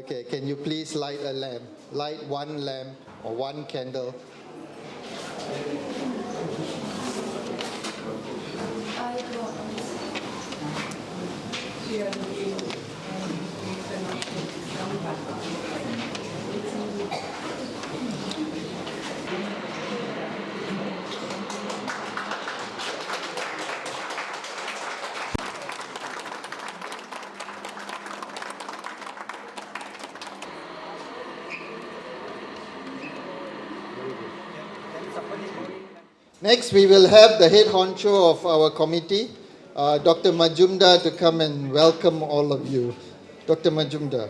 Okay, can you please light a lamp? Light one lamp or one candle. Next, we will have the head honcho of our committee, Dr. Majumdar, to come and welcome all of you. Dr. Majumdar.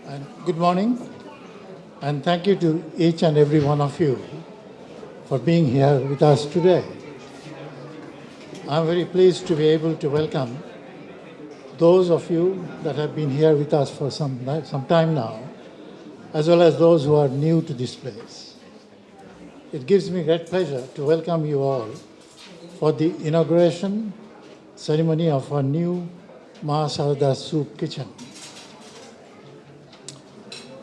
And good morning, and thank you to each and every one of you for being here with us today. I'm very pleased to be able to welcome those of you that have been here with us for some time now, as well as those who are new to this place. It gives me great pleasure to welcome you all for the inauguration ceremony of our new Maa Sarada soup kitchen.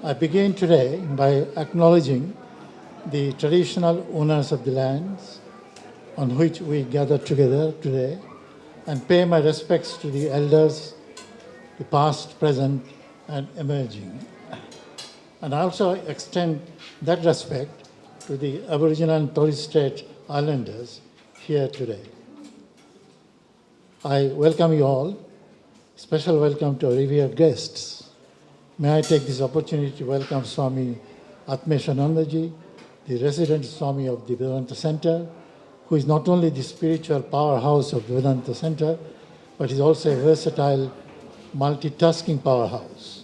I begin today by acknowledging the traditional owners of the lands on which we gather together today and pay my respects to the elders, the past, present, and emerging. And I also extend that respect to the Aboriginal and Torres Strait Islanders here today. I welcome you all. Special welcome to our revered guests. May I take this opportunity to welcome Swami Atmeshananda ji, the resident Swami of the Vedanta Centre, who is not only the spiritual powerhouse of the Vedanta Centre, but is also a versatile, multitasking powerhouse.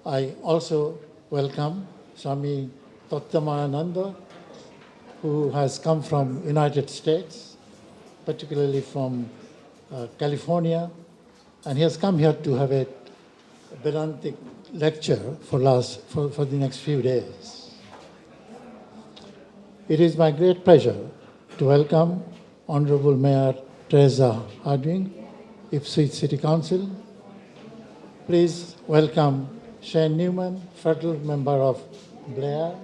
I also welcome Swami Tattamayananda, who has come from United States, particularly from California, and he has come here to have a Vedantic lecture for the next few days. It is my great pleasure to welcome Honorable Mayor Teresa Harding, Ipswich City Council. Please welcome Shane Newman, federal member of Blair.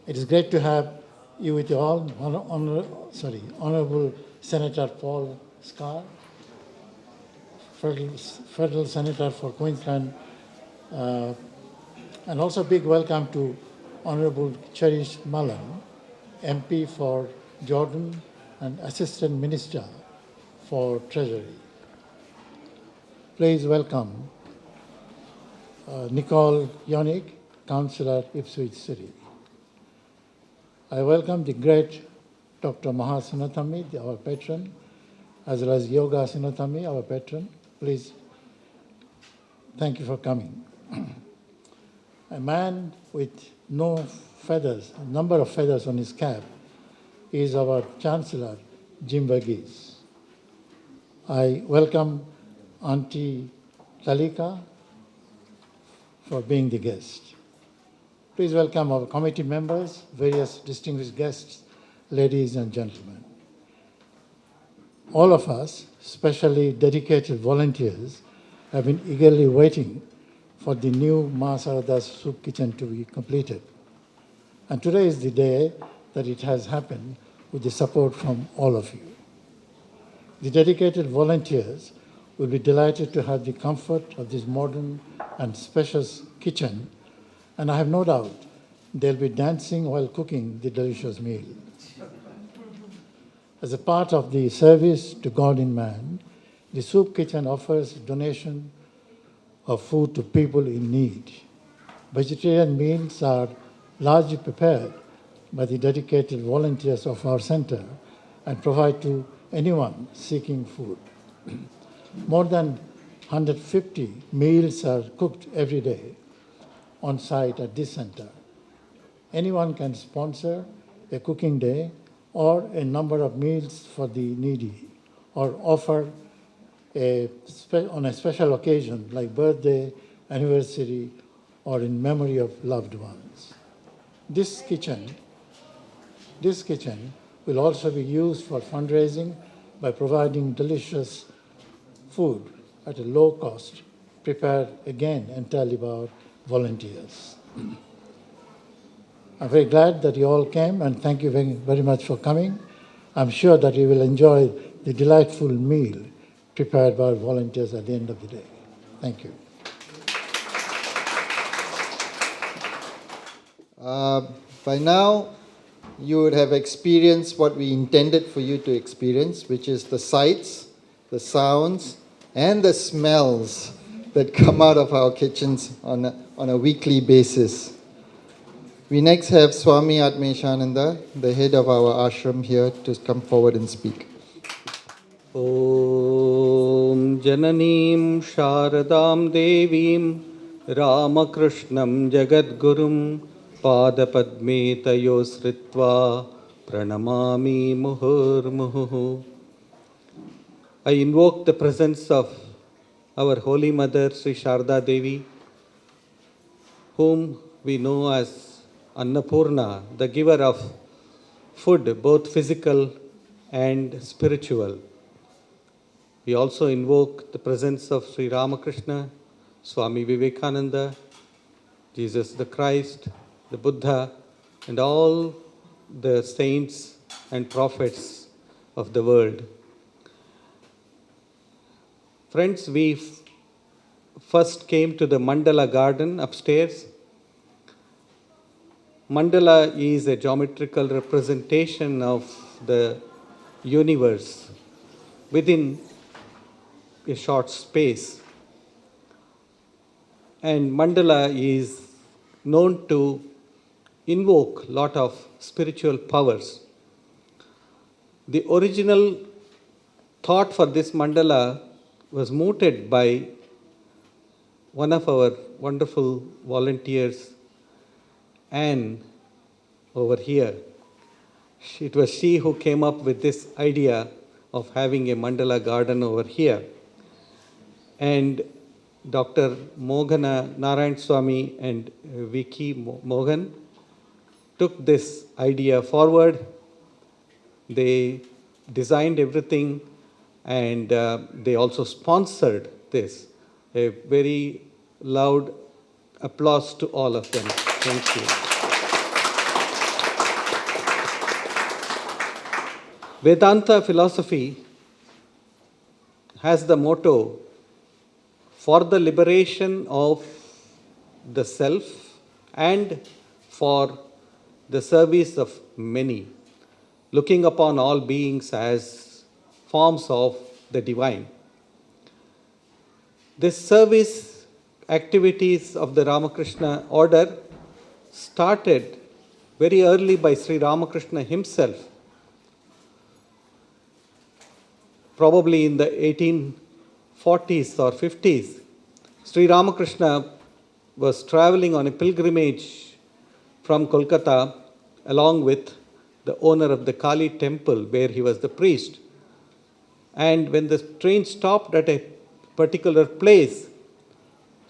It is great to have you with you all. Honorable Senator Paul Scar, federal senator for Queensland, and also big welcome to Honorable Cherish Mullen, MP for Jordan and Assistant Minister for Treasury. Please welcome Nicole Yonig, Councillor, Ipswich City. I welcome the great Dr. Maha Sinathami, our patron, as well as Yoga Sinathami, our patron. Please, thank you for coming. A man with no feathers, a number of feathers on his cap, is our Chancellor, Jim Verghese. I welcome Auntie Lalika for being the guest. Please welcome our committee members, various distinguished guests, ladies and gentlemen. All of us, especially dedicated volunteers, have been eagerly waiting for the new Maa Sarada soup kitchen to be completed. And today is the day that it has happened with the support from all of you. The dedicated volunteers will be delighted to have the comfort of this modern and spacious kitchen, and I have no doubt they'll be dancing while cooking the delicious meal. As a part of the service to God in man, the soup kitchen offers donation of food to people in need. Vegetarian meals are largely prepared by the dedicated volunteers of our centre and provide to anyone seeking food. More than 150 meals are cooked every day on site at this centre. Anyone can sponsor a cooking day or a number of meals for the needy, or offer on a special occasion like birthday, anniversary, or in memory of loved ones. This kitchen This kitchen will also be used for fundraising by providing delicious food at a low cost, prepared again entirely by our volunteers. I'm very glad that you all came, and thank you very, very much for coming. I'm sure that you will enjoy the delightful meal prepared by our volunteers at the end of the day. Thank you. By now, you would have experienced what we intended for you to experience, which is the sights, the sounds, and the smells that come out of our kitchens on a weekly basis. We next have Swami Atmeshananda, the head of our ashram, here to come forward and speak. Om Jananim Sharadam Devim Ramakrishnam Jagadgurum Padapadme Tayosritva Pranamami Muhurmuhu. I invoke the presence of our Holy Mother Sri Sharda Devi, whom we know as Annapurna, the giver of food, both physical and spiritual. We also invoke the presence of Sri Ramakrishna, Swami Vivekananda, Jesus the Christ, the Buddha, and all the saints and prophets of the world. Friends, we first came to the Mandala Garden upstairs. Mandala is a geometrical representation of the universe within a short space. And mandala is known to invoke a lot of spiritual powers. The original thought for this mandala was mooted by one of our wonderful volunteers, Anne, over here. It was she who came up with this idea of having a mandala garden over here. And Dr. Mogana Narayan Swami and Vicky Mogan took this idea forward. They designed everything, and they also sponsored this. A very loud applause to all of them. Thank you. Vedanta philosophy has the motto, for the liberation of the self and for the service of many, looking upon all beings as forms of the divine. This service activities of the Ramakrishna order started very early by Sri Ramakrishna himself, probably in the 1840s or 50s. Sri Ramakrishna was traveling on a pilgrimage from Kolkata along with the owner of the Kali temple where he was the priest. And when the train stopped at a particular place,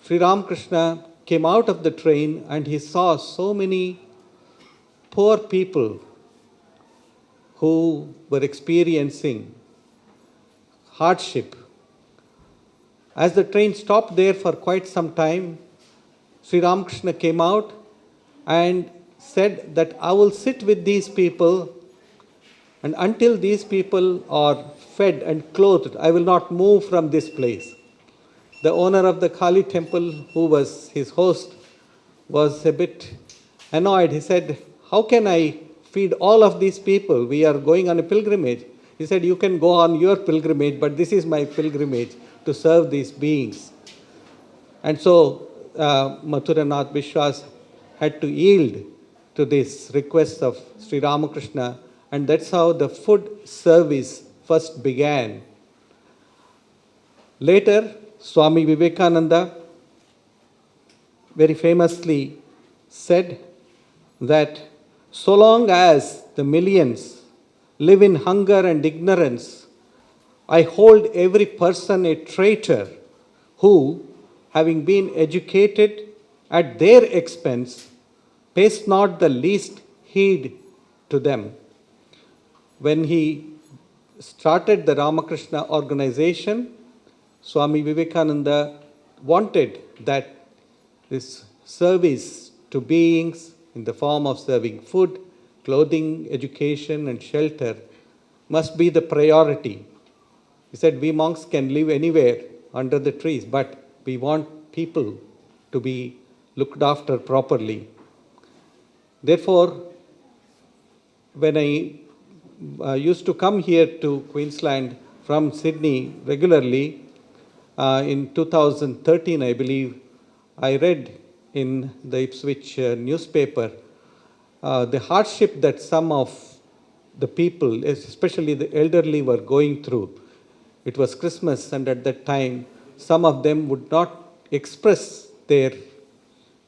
Sri Ramakrishna came out of the train and he saw so many poor people who were experiencing hardship. As the train stopped there for quite some time, Sri Ramakrishna came out and said that I will sit with these people, and until these people are fed and clothed, I will not move from this place. The owner of the Kali temple, who was his host, was a bit annoyed. He said, how can I feed all of these people? We are going on a pilgrimage. He said, you can go on your pilgrimage, but this is my pilgrimage to serve these beings. And so Mathuranath Vishwas had to yield to this request of Sri Ramakrishna, and that's how the food service first began. Later, Swami Vivekananda very famously said that so long as the millions live in hunger and ignorance, I hold every person a traitor who, having been educated at their expense, pays not the least heed to them. when he started the Ramakrishna organization, Swami Vivekananda wanted that this service to beings in the form of serving food, clothing, education, and shelter must be the priority. He said, we monks can live anywhere under the trees, but we want people to be looked after properly. Therefore, when I used to come here to Queensland from Sydney regularly, in 2013, I believe, I read in the Ipswich newspaper the hardship that some of the people, especially the elderly, were going through. It was Christmas, and at that time, some of them would not express their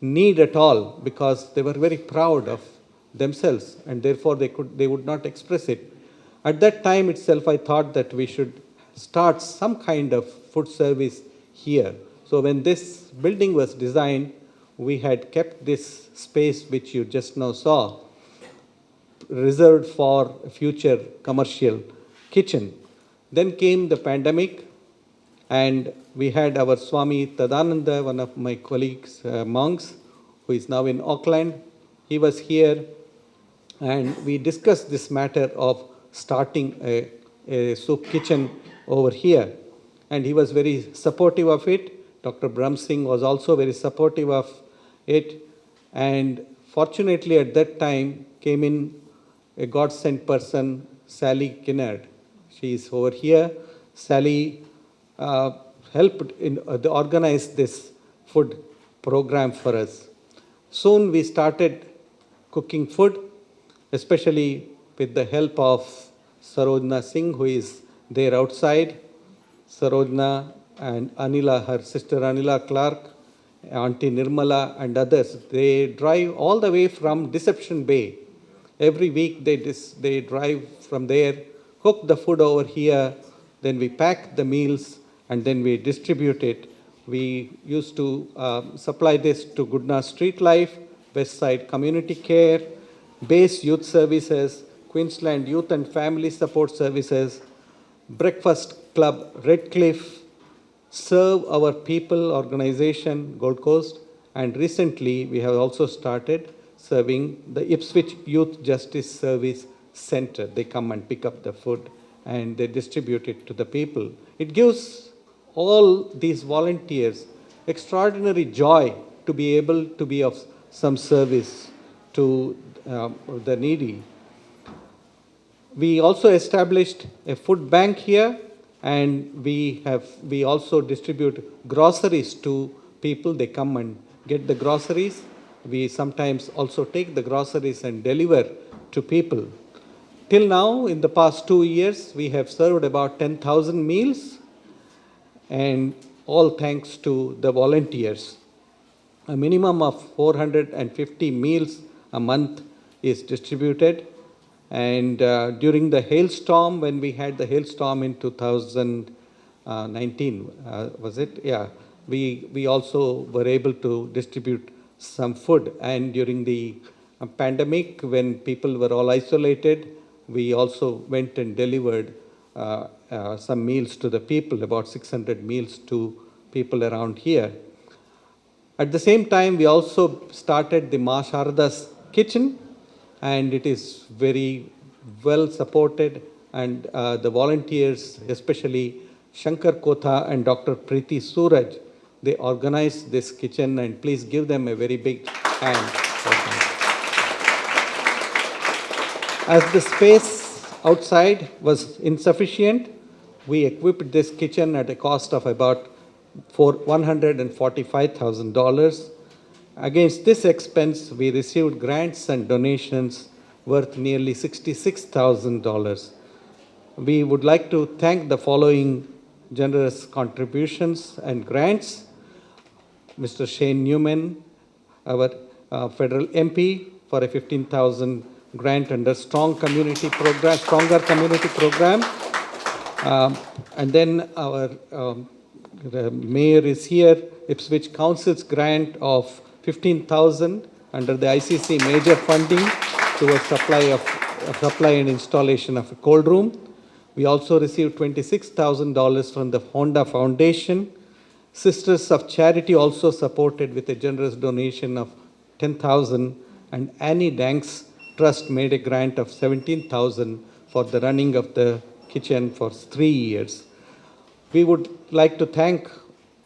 need at all because they were very proud of themselves, and therefore they would not express it. At that time itself, I thought that we should start some kind of food service here. So when this building was designed, we had kept this space which you just now saw reserved for a future commercial kitchen. Then came the pandemic, and we had our Swami Tadananda, one of my colleagues, monks, who is now in Auckland. He was here, and we discussed this matter of starting a soup kitchen over here. And he was very supportive of it. Dr. Brahm Singh was also very supportive of it. And fortunately, at that time, came in a God-sent person, Sally Kinnard. She is over here. Sally helped organize this food program for us. Soon we started cooking food, especially with the help of Sarojna Singh, who is there outside. Sarojna and Anila, her sister Anila Clark, Auntie Nirmala and others, they drive all the way from Deception Bay. Every week they drive from there, cook the food over here, then we pack the meals and then we distribute it. We used to supply this to Goodna Street Life, Westside Community Care, Base Youth Services, Queensland Youth and Family Support Services, Breakfast Club Redcliffe, Serve Our People organization, Gold Coast, and recently we have also started serving the Ipswich Youth Justice Service Centre. They come and pick up the food and they distribute it to the people. It gives all these volunteers extraordinary joy to be able to be of some service to the needy. We also established a food bank here, and we also distribute groceries to people. They come and get the groceries. We sometimes also take the groceries and deliver to people. Till now, in the past 2 years, we have served about 10,000 meals, and all thanks to the volunteers. A minimum of 450 meals a month is distributed. And during the hailstorm, when we had the hailstorm in 2019, was it? Yeah. We also were able to distribute some food. And during the pandemic, when people were all isolated, we also went and delivered some meals to the people, about 600 meals to people around here. At the same time, we also started the Maa Sarada's kitchen, and it is very well supported, and the volunteers, especially Shankar Kotha and Dr. Preeti Suraj, they organized this kitchen, and please give them a very big hand. As the space outside was insufficient, we equipped this kitchen at a cost of about $145,000. Against this expense, we received grants and donations worth nearly $66,000. We would like to thank the following generous contributions and grants. Mr. Shane Newman, our federal MP, for a $15,000 grant under Stronger Community Program. And then our the mayor is here, Ipswich Council's grant of $15,000 under the ICC major funding towards supply of supply and installation of a cold room. We also received $26,000 from the Honda Foundation. Sisters of Charity also supported with a generous donation of $10,000, and Annie Danks Trust made a grant of $17,000 for the running of the kitchen for 3 years. We would like to thank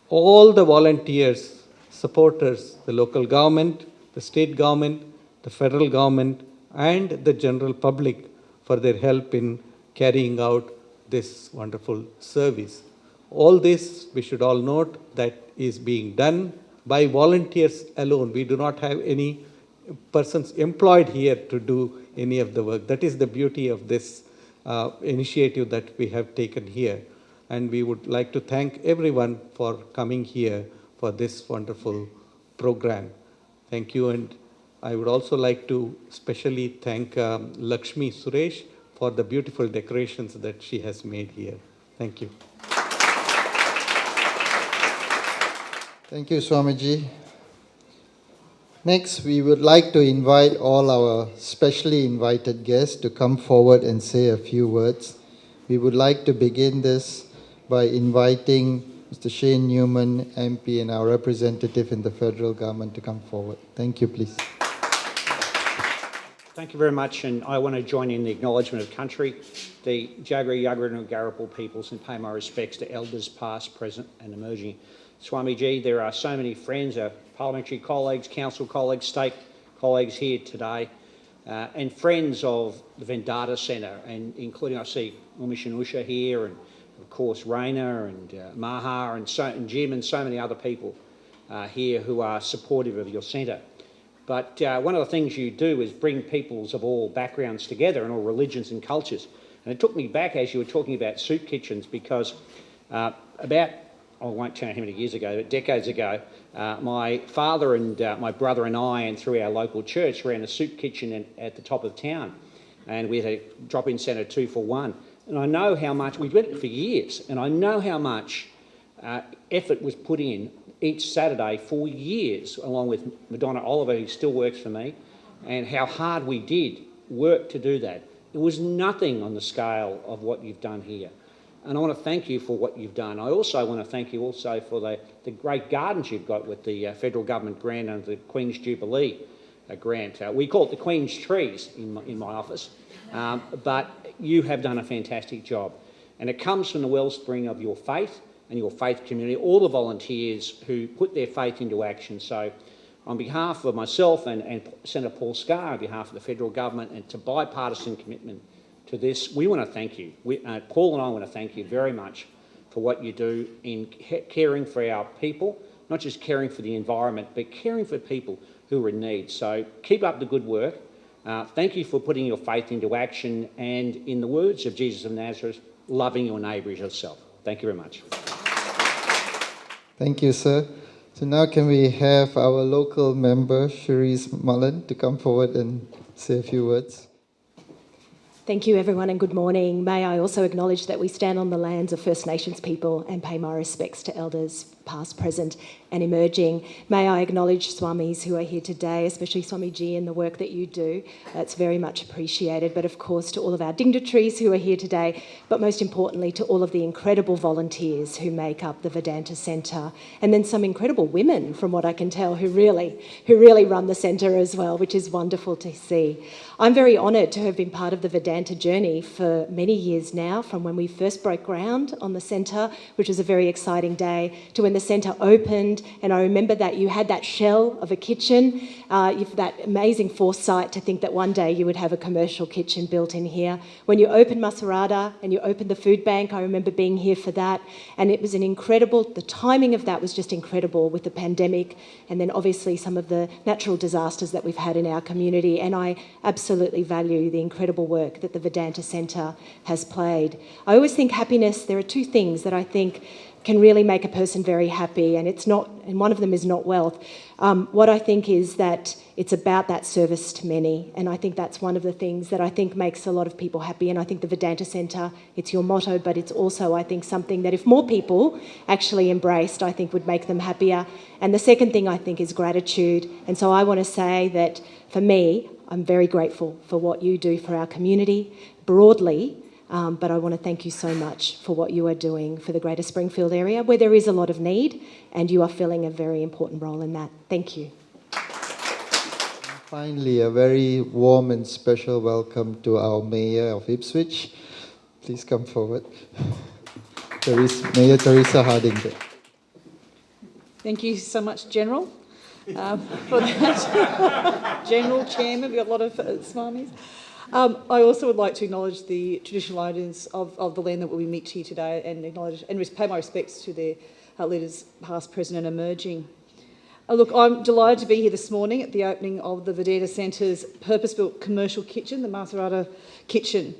all the volunteers, supporters, the local government, the state government, the federal government, and the general public for their help in carrying out this wonderful service. All this, we should all note, that is being done by volunteers alone. We do not have any persons employed here to do any of the work. That is the beauty of this initiative that we have taken here. And we would like to thank everyone for coming here for this wonderful program. Thank you. And I would also like to specially thank Lakshmi Suresh for the beautiful decorations that she has made here. Thank you. Thank you, Swamiji. Next, we would like to invite all our specially invited guests to come forward and say a few words. We would like to begin this by inviting Mr. Shane Newman, MP, and our representative in the federal government to come forward. Thank you, please. Thank you very much, and I want to join in the acknowledgement of country, the Jagera, Yagara and Garibaldi peoples, and pay my respects to elders past, present and emerging. Swamiji, there are so many friends, our parliamentary colleagues, council colleagues, state colleagues here today, and friends of the Vedanta Centre, and including I see Umishanusha here, and of course Raina and Maha and Jim and so many other people here who are supportive of your centre. But one of the things you do is bring peoples of all backgrounds together and all religions and cultures. And it took me back as you were talking about soup kitchens, because about, I won't tell you how many years ago, but decades ago, my father and my brother and I, and through our local church, ran a soup kitchen at the top of town. And we had a drop-in centre 2 for 1. And I know how much, we've done it for years, and I know how much effort was put in each Saturday for years, along with Madonna Oliver, who still works for me, and how hard we did work to do that. It was nothing on the scale of what you've done here. And I want to thank you for what you've done. I also want to thank you also for the great gardens you've got with the federal government grant and the Queen's Jubilee grant. We call it the Queen's Trees in my office, but you have done a fantastic job. And it comes from the wellspring of your faith and your faith community, all the volunteers who put their faith into action. So on behalf of myself and Senator Paul Scar, on behalf of the federal government, and to bipartisan commitment to this, we want to thank you. Paul and I want to thank you very much for what you do in caring for our people, not just caring for the environment, but caring for people who are in need. So keep up the good work. Thank you for putting your faith into action, and in the words of Jesus of Nazareth, loving your neighbour as yourself. Thank you very much. Thank you, sir. So now can we have our local member, Cherise Mullen, to come forward and say a few words. Thank you, everyone, and good morning. May I also acknowledge that we stand on the lands of First Nations people and pay my respects to elders past, present and emerging. May I acknowledge Swamis who are here today, especially Swamiji, and the work that you do. That's very much appreciated. But of course to all of our dignitaries who are here today, but most importantly to all of the incredible volunteers who make up the Vedanta Centre, and then some incredible women, from what I can tell, who really run the centre as well, which is wonderful to see. I'm very honoured to have been part of the Vedanta journey for many years now, from when we first broke ground on the centre, which was a very exciting day, to when the centre opened. And I remember that you had that shell of a kitchen, you've that amazing foresight to think that one day you would have a commercial kitchen built in here. When you opened Maa Sarada and you opened the food bank, I remember being here for that, and it was the timing of that was just incredible with the pandemic, and then obviously some of the natural disasters that we've had in our community. And I absolutely value the incredible work that the Vedanta Centre has played. I always think happiness, there are two things that I think can really make a person very happy, and one of them is not wealth. What I think is that it's about that service to many, and I think that's one of the things that I think makes a lot of people happy. And I think the Vedanta Centre, it's your motto, but it's also, I think, something that if more people actually embraced, I think would make them happier. And the second thing I think is gratitude. And so I want to say that for me, I'm very grateful for what you do for our community broadly, but I want to thank you so much for what you are doing for the Greater Springfield area, where there is a lot of need, and you are filling a very important role in that. Thank you. Finally, a very warm and special welcome to our Mayor of Ipswich. Please come forward. Mayor Teresa Harding. Thank you so much, General, for that. General, Chairman, we've got a lot of swamis. I also would like to acknowledge the traditional owners of the land that we meet here today and acknowledge and pay my respects to their leaders past, present and emerging. Look, I'm delighted to be here this morning at the opening of the Vedanta Centre's purpose-built commercial kitchen, the Maa Sarada kitchen.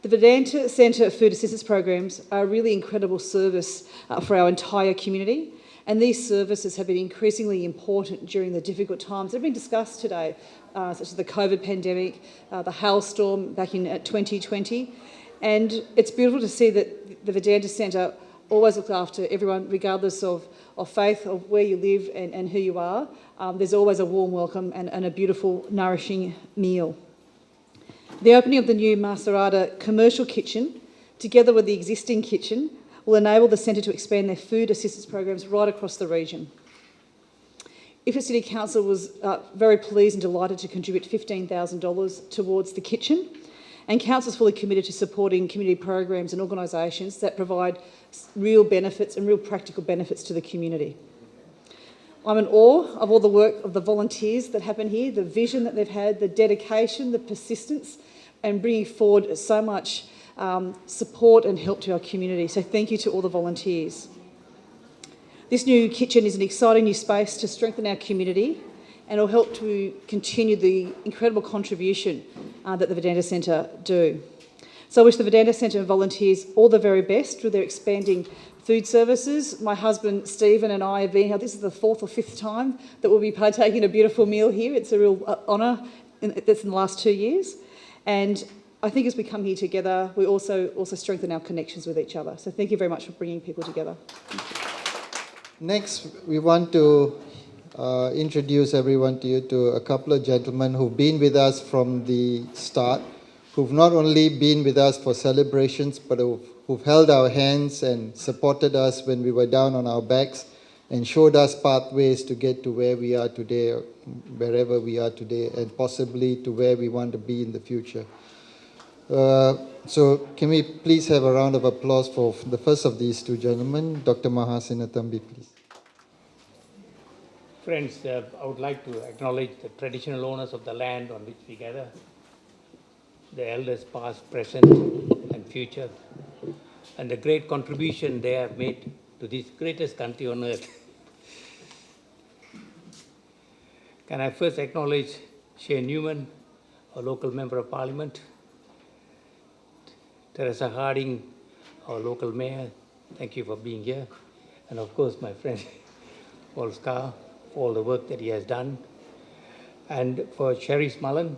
The Vedanta Centre food assistance programs are a really incredible service for our entire community, and these services have been increasingly important during the difficult times that have been discussed today, such as the COVID pandemic, the hailstorm back in 2020. And it's beautiful to see that the Vedanta Centre always looks after everyone, regardless of faith, of where you live and who you are. There's always a warm welcome and a beautiful, nourishing meal. The opening of the new Maa Sarada commercial kitchen, together with the existing kitchen, will enable the centre to expand their food assistance programs right across the region. Ipswich City Council was very pleased and delighted to contribute $15,000 towards the kitchen, and Council is fully committed to supporting community programs and organisations that provide real benefits and real practical benefits to the community. I'm in awe of all the work of the volunteers that happen here, the vision that they've had, the dedication, the persistence, and bringing forward so much support and help to our community. So thank you to all the volunteers. This new kitchen is an exciting new space to strengthen our community, and will help to continue the incredible contribution that the Vedanta Centre do. So I wish the Vedanta Centre volunteers all the very best with their expanding food services. My husband Stephen and I have been here. This is the 4th or 5th time that we'll be partaking in a beautiful meal here. It's a real honour that's in the last 2 years. And I think as we come here together, we also strengthen our connections with each other. So thank you very much for bringing people together. Next, we want to introduce everyone to you to a couple of gentlemen who've been with us from the start, who've not only been with us for celebrations, but who've held our hands and supported us when we were down on our backs and showed us pathways to get to where we are today, wherever we are today, and possibly to where we want to be in the future. So can we please have a round of applause for the first of these two gentlemen, Dr. Maa Sarada, please. Friends, I would like to acknowledge the traditional owners of the land on which we gather, the elders past, present and future, and the great contribution they have made to this greatest country on earth. Can I first acknowledge Shane Newman, a local member of parliament, Teresa Harding, our local mayor, thank you for being here, and of course my friend Paul Scar, for all the work that he has done, and for Sherry Mullen,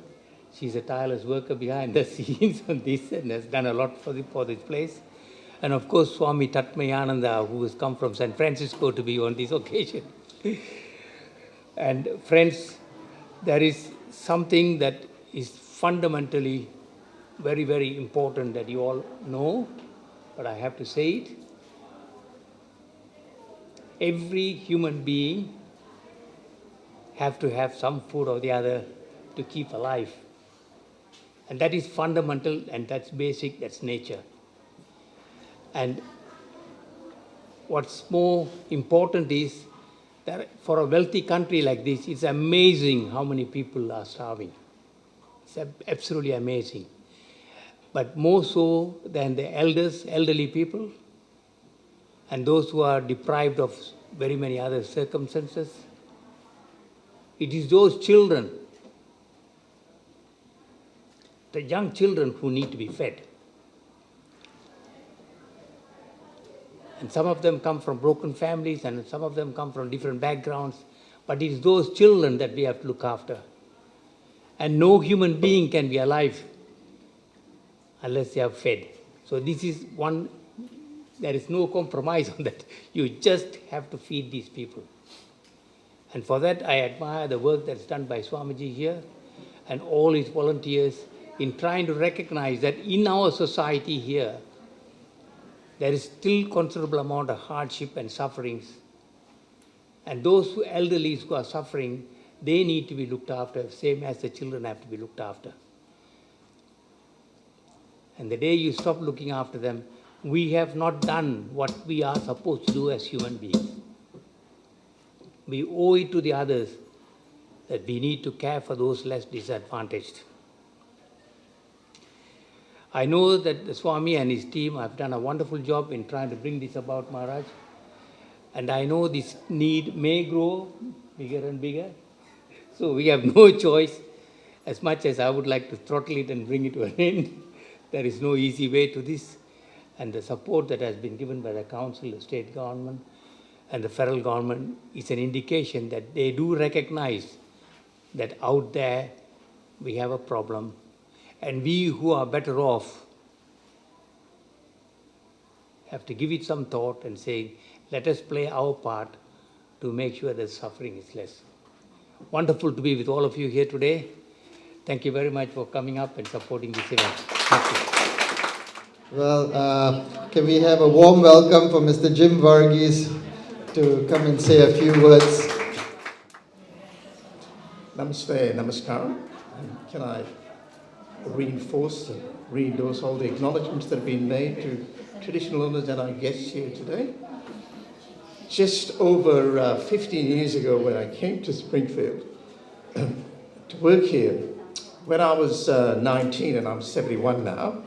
she's a tireless worker behind the scenes on this and has done a lot for this place, and of course Swami Atmeshananda, who has come from San Francisco to be on this occasion. And friends, there is something that is fundamentally very, very important that you all know, but I have to say it. Every human being have to have some food or the other to keep alive. And that is fundamental, and that's basic, that's nature. And what's more important is that for a wealthy country like this, it's amazing how many people are starving. It's absolutely amazing. But more so than the elderly people, and those who are deprived of very many other circumstances, it is those children, the young children, who need to be fed. And some of them come from broken families, and some of them come from different backgrounds, but it is those children that we have to look after. And no human being can be alive unless they are fed. So this is one, there is no compromise on that. You just have to feed these people. And for that, I admire the work that's done by Swamiji here, and all his volunteers in trying to recognize that in our society here, there is still considerable amount of hardship and sufferings. And those elderly who are suffering, they need to be looked after, same as the children have to be looked after. And the day you stop looking after them, we have not done what we are supposed to do as human beings. We owe it to the others that we need to care for those less disadvantaged. I know that the Swami and his team have done a wonderful job in trying to bring this about, Maharaj. And I know this need may grow bigger and bigger. So we have no choice. As much as I would like to throttle it and bring it to an end, there is no easy way to this. And the support that has been given by the council, the state government, and the federal government is an indication that they do recognize that out there we have a problem. And we who are better off have to give it some thought and say, let us play our part to make sure that suffering is less. Wonderful to be with all of you here today. Thank you very much for coming up and supporting this event. Thank you. Well, can we have a warm welcome for Mr. Jim Varghese to come and say a few words? Namaste, namaskaram. Can I reinforce and re-endorse all the acknowledgements that have been made to traditional owners and our guests here today? Just over 15 years ago when I came to Springfield to work here, when I was 19 and I'm 71 now,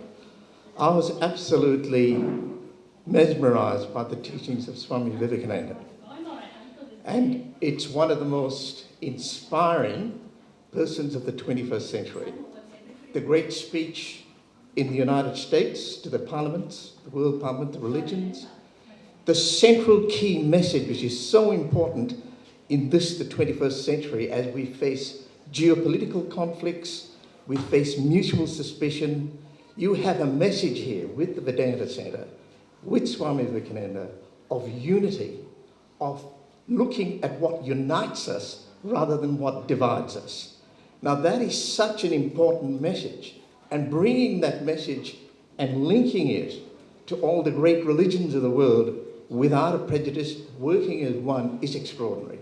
I was absolutely mesmerized by the teachings of Swami Vivekananda. And it's one of the most inspiring persons of the 21st century. The great speech in the United States to the parliaments, the world parliament, the religions, the central key message which is so important in this, the 21st century, as we face geopolitical conflicts, we face mutual suspicion. You have a message here with the Vedanta Centre, with Swami Vivekananda, of unity, of looking at what unites us rather than what divides us. Now that is such an important message, and bringing that message and linking it to all the great religions of the world without a prejudice, working as one, is extraordinary.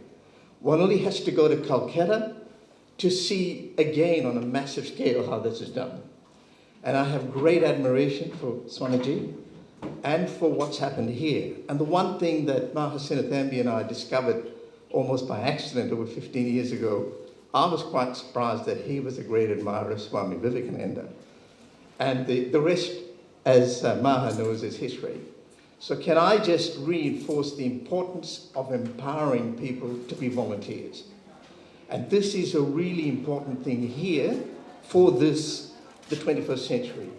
One only has to go to Calcutta to see again on a massive scale how this is done. And I have great admiration for Swamiji and for what's happened here. And the one thing that Maa Sarada and I discovered almost by accident over 15 years ago, I was quite surprised that he was a great admirer of Swami Vivekananda. And the rest, as Maha knows, is history. So can I just reinforce the importance of empowering people to be volunteers? And this is a really important thing here for this, the 21st century.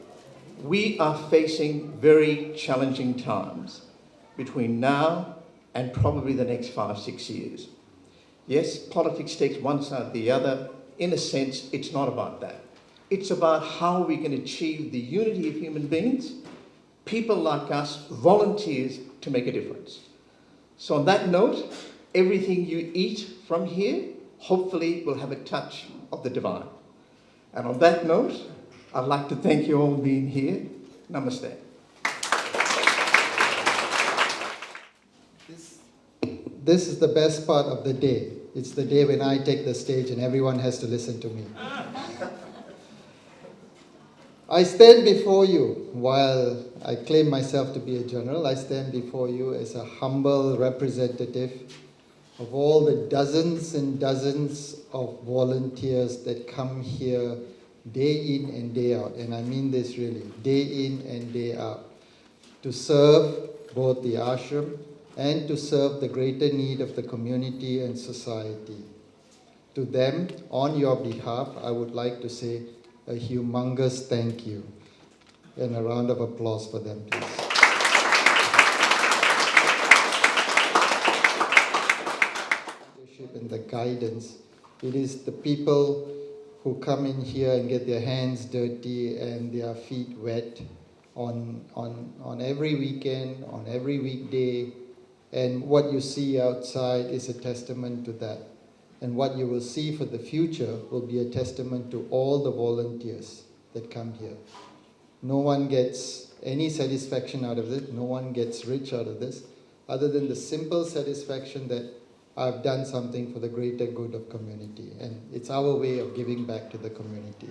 We are facing very challenging times between now and probably the next 5-6 years. Yes, politics takes one side or the other. In a sense, it's not about that. It's about how we can achieve the unity of human beings, people like us, volunteers, to make a difference. So on that note, everything you eat from here, hopefully will have a touch of the divine. And on that note, I'd like to thank you all for being here. Namaste. This is the best part of the day. It's the day when I take the stage and everyone has to listen to me. I stand before you, while I claim myself to be a general, I stand before you as a humble representative of all the dozens and dozens of volunteers that come here day in and day out, and I mean this really, day in and day out, to serve both the ashram and to serve the greater need of the community and society. To them, on your behalf, I would like to say a humongous thank you, and a round of applause for them, please. And the guidance, it is the people who come in here and get their hands dirty and their feet wet on every weekend, on every weekday, and what you see outside is a testament to that. And what you will see for the future will be a testament to all the volunteers that come here. No one gets any satisfaction out of it. No one gets rich out of this, other than the simple satisfaction that I've done something for the greater good of community. And it's our way of giving back to the community.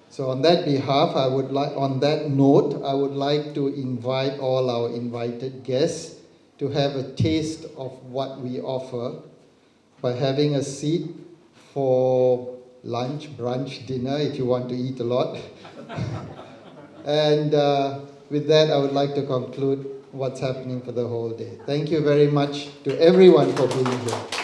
So on that behalf, on that note, I would like to invite all our invited guests to have a taste of what we offer by having a seat for lunch, brunch, dinner, if you want to eat a lot. And with that, I would like to conclude what's happening for the whole day. Thank you very much to everyone for being here.